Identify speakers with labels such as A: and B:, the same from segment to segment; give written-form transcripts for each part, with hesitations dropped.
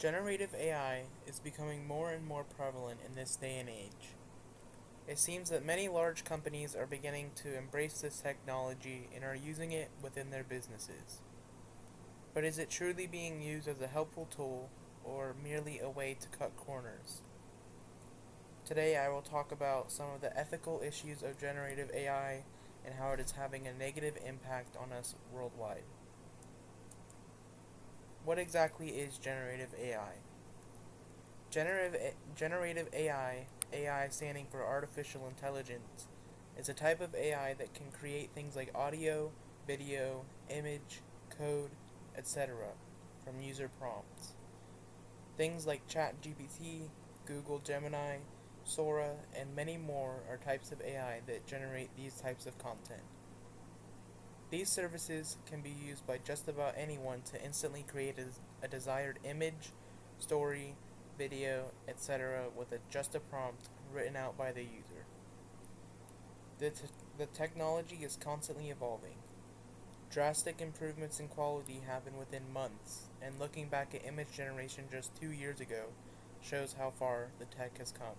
A: Generative AI is becoming more and more prevalent in this day and age. It seems that many large companies are beginning to embrace this technology and are using it within their businesses. But is it truly being used as a helpful tool or merely a way to cut corners? Today I will talk about some of the ethical issues of generative AI and how it is having a negative impact on us worldwide. What exactly is generative AI? Generative AI standing for artificial intelligence, is a type of AI that can create things like audio, video, image, code, etc. from user prompts. Things like ChatGPT, Google Gemini, Sora, and many more are types of AI that generate these types of content. These services can be used by just about anyone to instantly create a desired image, story, video, etc. with just a prompt written out by the user. The technology is constantly evolving. Drastic improvements in quality happen within months, and looking back at image generation just 2 years ago shows how far the tech has come.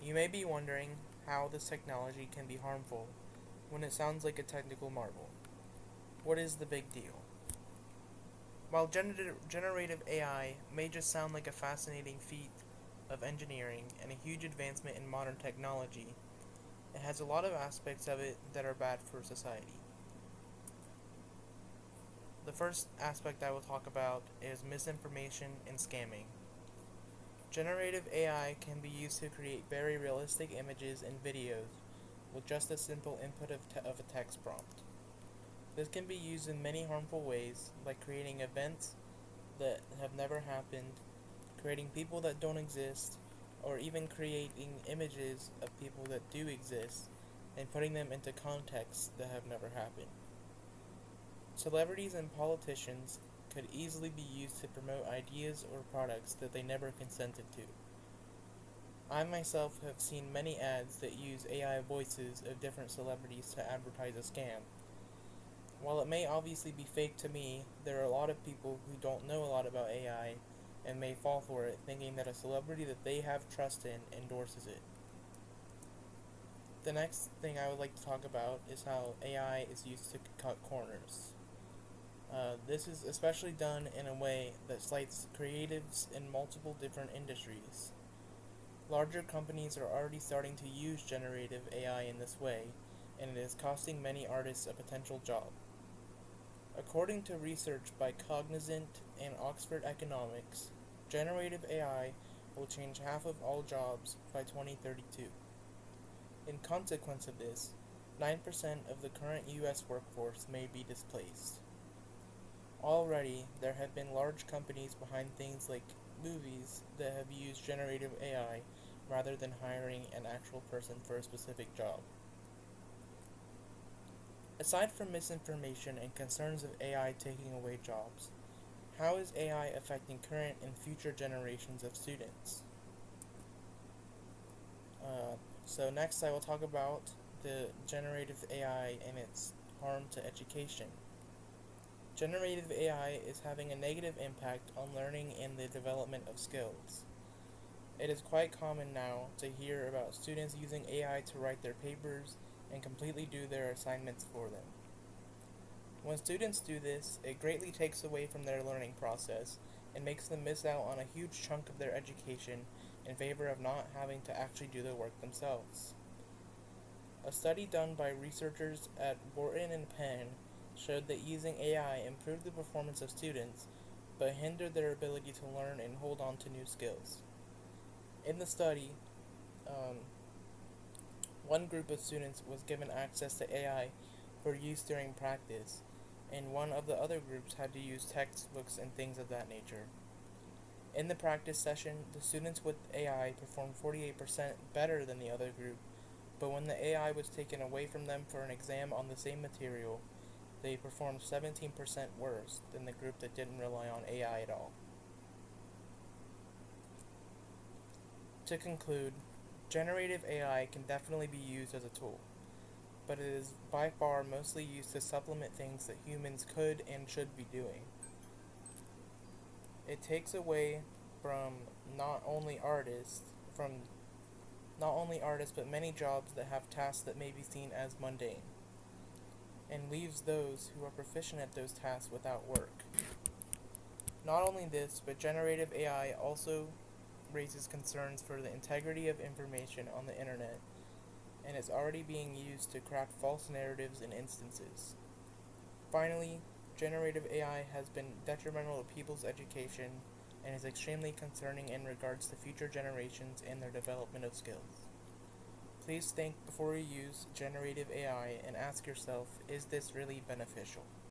A: You may be wondering how this technology can be harmful when it sounds like a technical marvel. What is the big deal? While generative AI may just sound like a fascinating feat of engineering and a huge advancement in modern technology, it has a lot of aspects of it that are bad for society. The first aspect I will talk about is misinformation and scamming. Generative AI can be used to create very realistic images and videos with just a simple input of a text prompt. This can be used in many harmful ways, like creating events that have never happened, creating people that don't exist, or even creating images of people that do exist and putting them into contexts that have never happened. Celebrities and politicians could easily be used to promote ideas or products that they never consented to. I myself have seen many ads that use AI voices of different celebrities to advertise a scam. While it may obviously be fake to me, there are a lot of people who don't know a lot about AI and may fall for it, thinking that a celebrity that they have trust in endorses it. The next thing I would like to talk about is how AI is used to cut corners. This is especially done in a way that slights creatives in multiple different industries. Larger companies are already starting to use generative AI in this way, and it is costing many artists a potential job. According to research by Cognizant and Oxford Economics, generative AI will change half of all jobs by 2032. In consequence of this, 9% of the current US workforce may be displaced. Already, there have been large companies behind things like movies that have used generative AI rather than hiring an actual person for a specific job. Aside from misinformation and concerns of AI taking away jobs, how is AI affecting current and future generations of students? So next I will talk about the generative AI and its harm to education. Generative AI is having a negative impact on learning and the development of skills. It is quite common now to hear about students using AI to write their papers and completely do their assignments for them. When students do this, it greatly takes away from their learning process and makes them miss out on a huge chunk of their education in favor of not having to actually do the work themselves. A study done by researchers at Wharton and Penn showed that using AI improved the performance of students, but hindered their ability to learn and hold on to new skills. In the study, one group of students was given access to AI for use during practice, and one of the other groups had to use textbooks and things of that nature. In the practice session, the students with AI performed 48% better than the other group, but when the AI was taken away from them for an exam on the same material, they performed 17% worse than the group that didn't rely on AI at all. To conclude, generative AI can definitely be used as a tool, but it is by far mostly used to supplement things that humans could and should be doing. It takes away from not only artists, from not only artists, but many jobs that have tasks that may be seen as mundane, and leaves those who are proficient at those tasks without work. Not only this, but generative AI also raises concerns for the integrity of information on the internet and is already being used to craft false narratives in instances. Finally, generative AI has been detrimental to people's education and is extremely concerning in regards to future generations and their development of skills. Please think before you use generative AI and ask yourself, is this really beneficial?